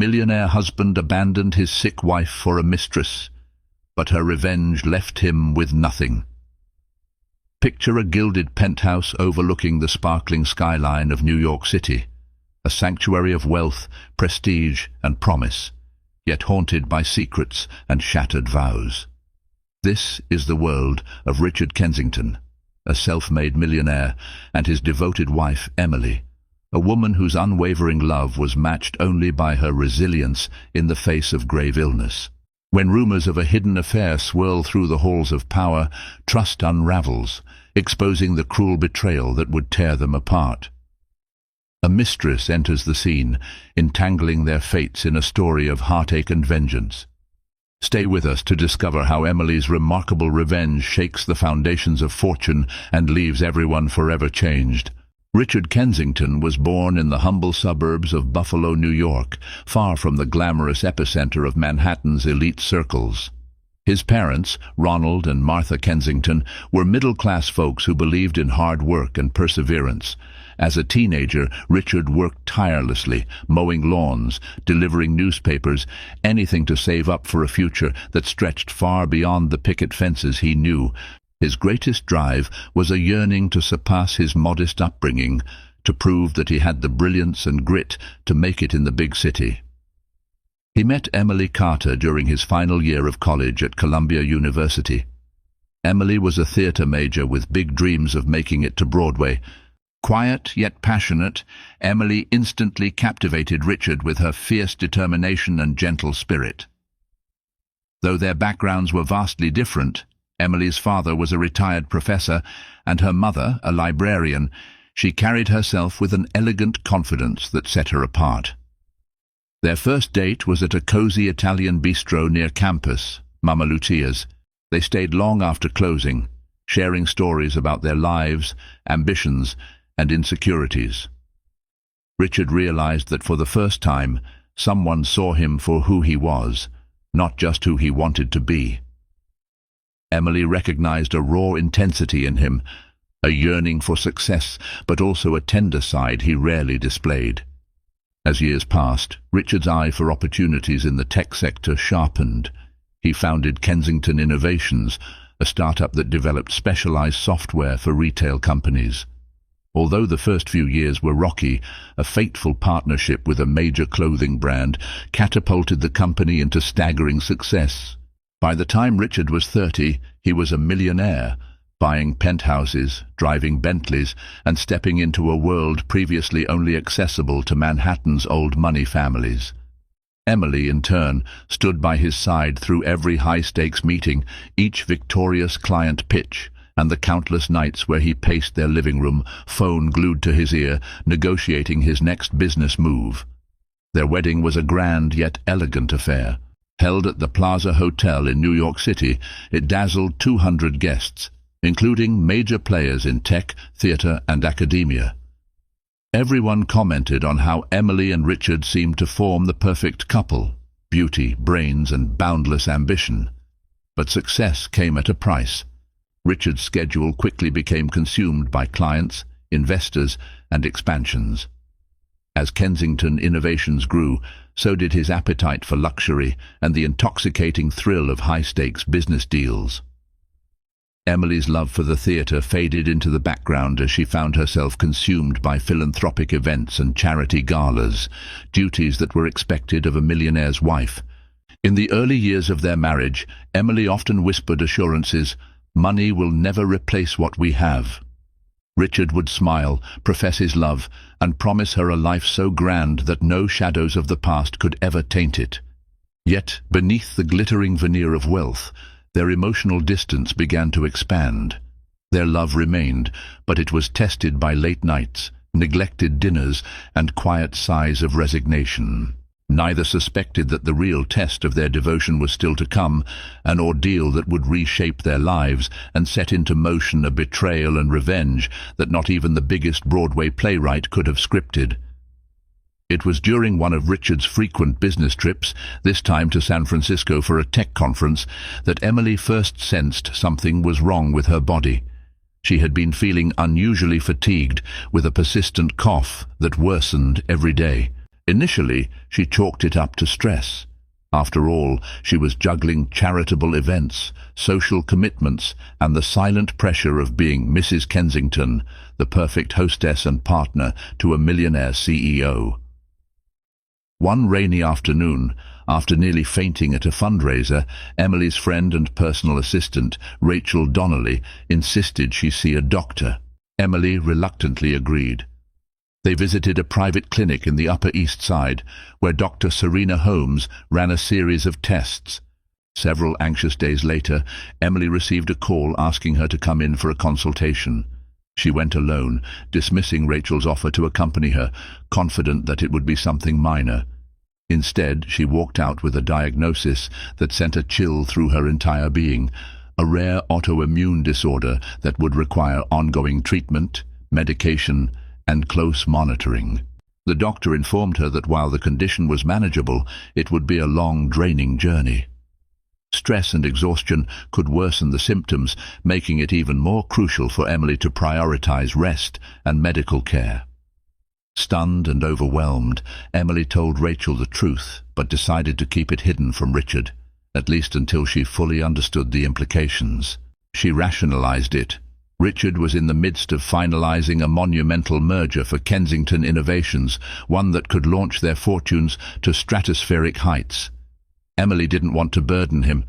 millionaire husband abandoned his sick wife for a mistress, but her revenge left him with nothing. Picture a gilded penthouse overlooking the sparkling skyline of New York City, a sanctuary of wealth, prestige, and promise, yet haunted by secrets and shattered vows. This is the world of Richard Kensington, a self-made millionaire, and his devoted wife, Emily, a woman whose unwavering love was matched only by her resilience in the face of grave illness. When rumors of a hidden affair swirl through the halls of power, trust unravels, exposing the cruel betrayal that would tear them apart. A mistress enters the scene, entangling their fates in a story of heartache and vengeance. Stay with us to discover how Emily's remarkable revenge shakes the foundations of fortune and leaves everyone forever changed. Richard Kensington was born in the humble suburbs of Buffalo, New York, far from the glamorous epicenter of Manhattan's elite circles. His parents, Ronald and Martha Kensington, were middle-class folks who believed in hard work and perseverance. As a teenager, Richard worked tirelessly, mowing lawns, delivering newspapers, anything to save up for a future that stretched far beyond the picket fences he knew. His greatest drive was a yearning to surpass his modest upbringing, to prove that he had the brilliance and grit to make it in the big city. He met Emily Carter during his final year of college at Columbia University. Emily was a theater major with big dreams of making it to Broadway. Quiet yet passionate, Emily instantly captivated Richard with her fierce determination and gentle spirit. Though their backgrounds were vastly different, Emily's father was a retired professor and her mother a librarian. She carried herself with an elegant confidence that set her apart. Their first date was at a cozy Italian bistro near campus, Mama Lucia's. They stayed long after closing, sharing stories about their lives, ambitions, and insecurities. Richard realized that for the first time, someone saw him for who he was, not just who he wanted to be. Emily recognized a raw intensity in him, a yearning for success, but also a tender side he rarely displayed. As years passed, Richard's eye for opportunities in the tech sector sharpened. He founded Kensington Innovations, a startup that developed specialized software for retail companies. Although the first few years were rocky, a fateful partnership with a major clothing brand catapulted the company into staggering success. By the time Richard was 30, he was a millionaire, buying penthouses, driving Bentleys, and stepping into a world previously only accessible to Manhattan's old money families. Emily, in turn, stood by his side through every high-stakes meeting, each victorious client pitch, and the countless nights where he paced their living room, phone glued to his ear, negotiating his next business move. Their wedding was a grand yet elegant affair. Held at the Plaza Hotel in New York City, it dazzled 200 guests, including major players in tech, theater, and academia. Everyone commented on how Emily and Richard seemed to form the perfect couple: beauty, brains, and boundless ambition. But success came at a price. Richard's schedule quickly became consumed by clients, investors, and expansions. As Kensington Innovations grew, so did his appetite for luxury and the intoxicating thrill of high-stakes business deals. Emily's love for the theater faded into the background as she found herself consumed by philanthropic events and charity galas, duties that were expected of a millionaire's wife. In the early years of their marriage, Emily often whispered assurances, "Money will never replace what we have." Richard would smile, profess his love, and promise her a life so grand that no shadows of the past could ever taint it. Yet, beneath the glittering veneer of wealth, their emotional distance began to expand. Their love remained, but it was tested by late nights, neglected dinners, and quiet sighs of resignation. Neither suspected that the real test of their devotion was still to come, an ordeal that would reshape their lives and set into motion a betrayal and revenge that not even the biggest Broadway playwright could have scripted. It was during one of Richard's frequent business trips, this time to San Francisco for a tech conference, that Emily first sensed something was wrong with her body. She had been feeling unusually fatigued, with a persistent cough that worsened every day. Initially, she chalked it up to stress. After all, she was juggling charitable events, social commitments, and the silent pressure of being Mrs. Kensington, the perfect hostess and partner to a millionaire CEO. One rainy afternoon, after nearly fainting at a fundraiser, Emily's friend and personal assistant, Rachel Donnelly, insisted she see a doctor. Emily reluctantly agreed. They visited a private clinic in the Upper East Side, where Dr. Serena Holmes ran a series of tests. Several anxious days later, Emily received a call asking her to come in for a consultation. She went alone, dismissing Rachel's offer to accompany her, confident that it would be something minor. Instead, she walked out with a diagnosis that sent a chill through her entire being, a rare autoimmune disorder that would require ongoing treatment, medication, and close monitoring. The doctor informed her that while the condition was manageable, it would be a long, draining journey. Stress and exhaustion could worsen the symptoms, making it even more crucial for Emily to prioritize rest and medical care. Stunned and overwhelmed, Emily told Rachel the truth, but decided to keep it hidden from Richard, at least until she fully understood the implications. She rationalized it. Richard was in the midst of finalizing a monumental merger for Kensington Innovations, one that could launch their fortunes to stratospheric heights. Emily didn't want to burden him.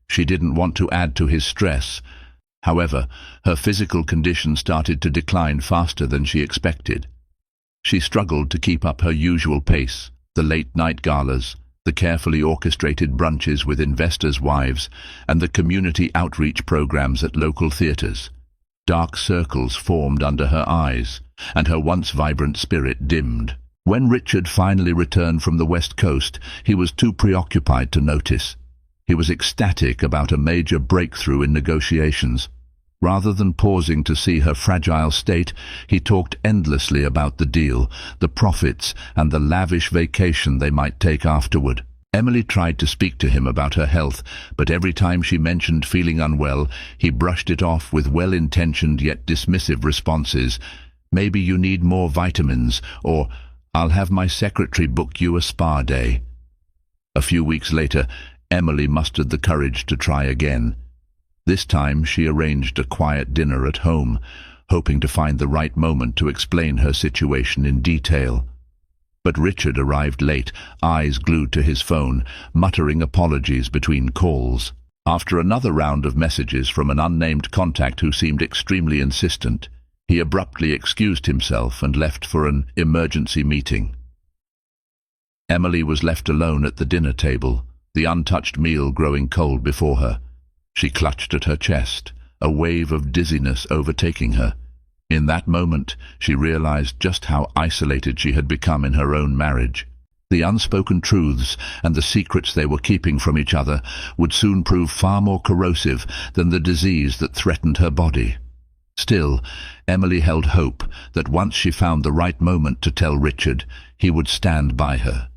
She didn't want to add to his stress. However, her physical condition started to decline faster than she expected. She struggled to keep up her usual pace, the late-night galas, the carefully orchestrated brunches with investors' wives, and the community outreach programs at local theaters. Dark circles formed under her eyes, and her once vibrant spirit dimmed. When Richard finally returned from the West Coast, he was too preoccupied to notice. He was ecstatic about a major breakthrough in negotiations. Rather than pausing to see her fragile state, he talked endlessly about the deal, the profits, and the lavish vacation they might take afterward. Emily tried to speak to him about her health, but every time she mentioned feeling unwell, he brushed it off with well-intentioned yet dismissive responses. "Maybe you need more vitamins," or "I'll have my secretary book you a spa day." A few weeks later, Emily mustered the courage to try again. This time she arranged a quiet dinner at home, hoping to find the right moment to explain her situation in detail. But Richard arrived late, eyes glued to his phone, muttering apologies between calls. After another round of messages from an unnamed contact who seemed extremely insistent, he abruptly excused himself and left for an emergency meeting. Emily was left alone at the dinner table, the untouched meal growing cold before her. She clutched at her chest, a wave of dizziness overtaking her. In that moment, she realized just how isolated she had become in her own marriage. The unspoken truths and the secrets they were keeping from each other would soon prove far more corrosive than the disease that threatened her body. Still, Emily held hope that once she found the right moment to tell Richard, he would stand by her.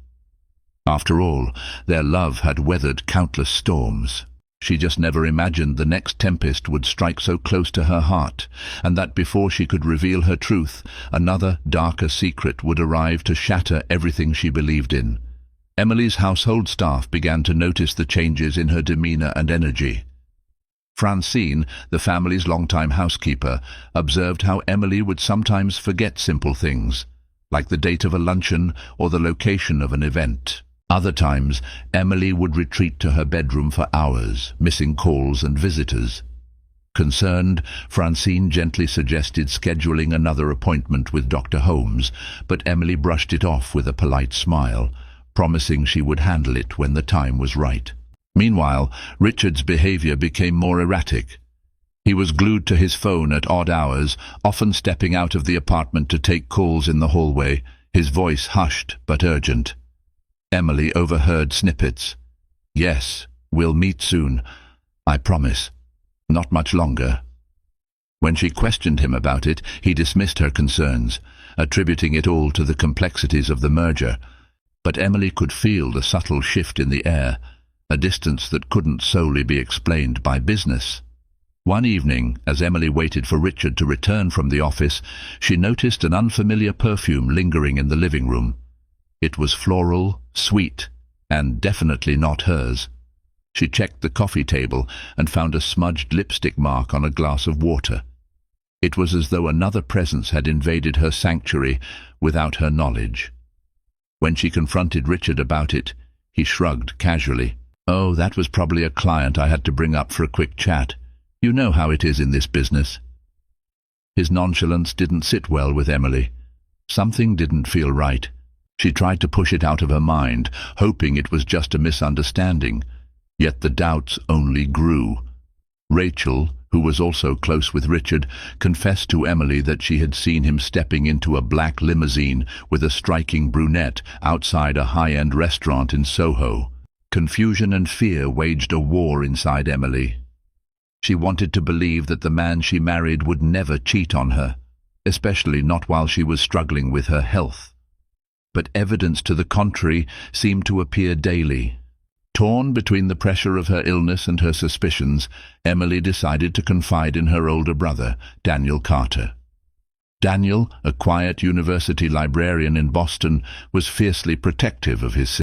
After all, their love had weathered countless storms. She just never imagined the next tempest would strike so close to her heart, and that before she could reveal her truth, another, darker secret would arrive to shatter everything she believed in. Emily's household staff began to notice the changes in her demeanor and energy. Francine, the family's longtime housekeeper, observed how Emily would sometimes forget simple things, like the date of a luncheon or the location of an event. Other times, Emily would retreat to her bedroom for hours, missing calls and visitors. Concerned, Francine gently suggested scheduling another appointment with Dr. Holmes, but Emily brushed it off with a polite smile, promising she would handle it when the time was right. Meanwhile, Richard's behavior became more erratic. He was glued to his phone at odd hours, often stepping out of the apartment to take calls in the hallway, his voice hushed but urgent. Emily overheard snippets. "Yes, we'll meet soon. I promise. Not much longer." When she questioned him about it, he dismissed her concerns, attributing it all to the complexities of the merger. But Emily could feel the subtle shift in the air, a distance that couldn't solely be explained by business. One evening, as Emily waited for Richard to return from the office, she noticed an unfamiliar perfume lingering in the living room. It was floral, sweet, and definitely not hers. She checked the coffee table and found a smudged lipstick mark on a glass of water. It was as though another presence had invaded her sanctuary without her knowledge. When she confronted Richard about it, he shrugged casually. "Oh, that was probably a client I had to bring up for a quick chat. You know how it is in this business." His nonchalance didn't sit well with Emily. Something didn't feel right. She tried to push it out of her mind, hoping it was just a misunderstanding. Yet the doubts only grew. Rachel, who was also close with Richard, confessed to Emily that she had seen him stepping into a black limousine with a striking brunette outside a high-end restaurant in Soho. Confusion and fear waged a war inside Emily. She wanted to believe that the man she married would never cheat on her, especially not while she was struggling with her health. But evidence to the contrary seemed to appear daily. Torn between the pressure of her illness and her suspicions, Emily decided to confide in her older brother, Daniel Carter. Daniel, a quiet university librarian in Boston, was fiercely protective of his sister.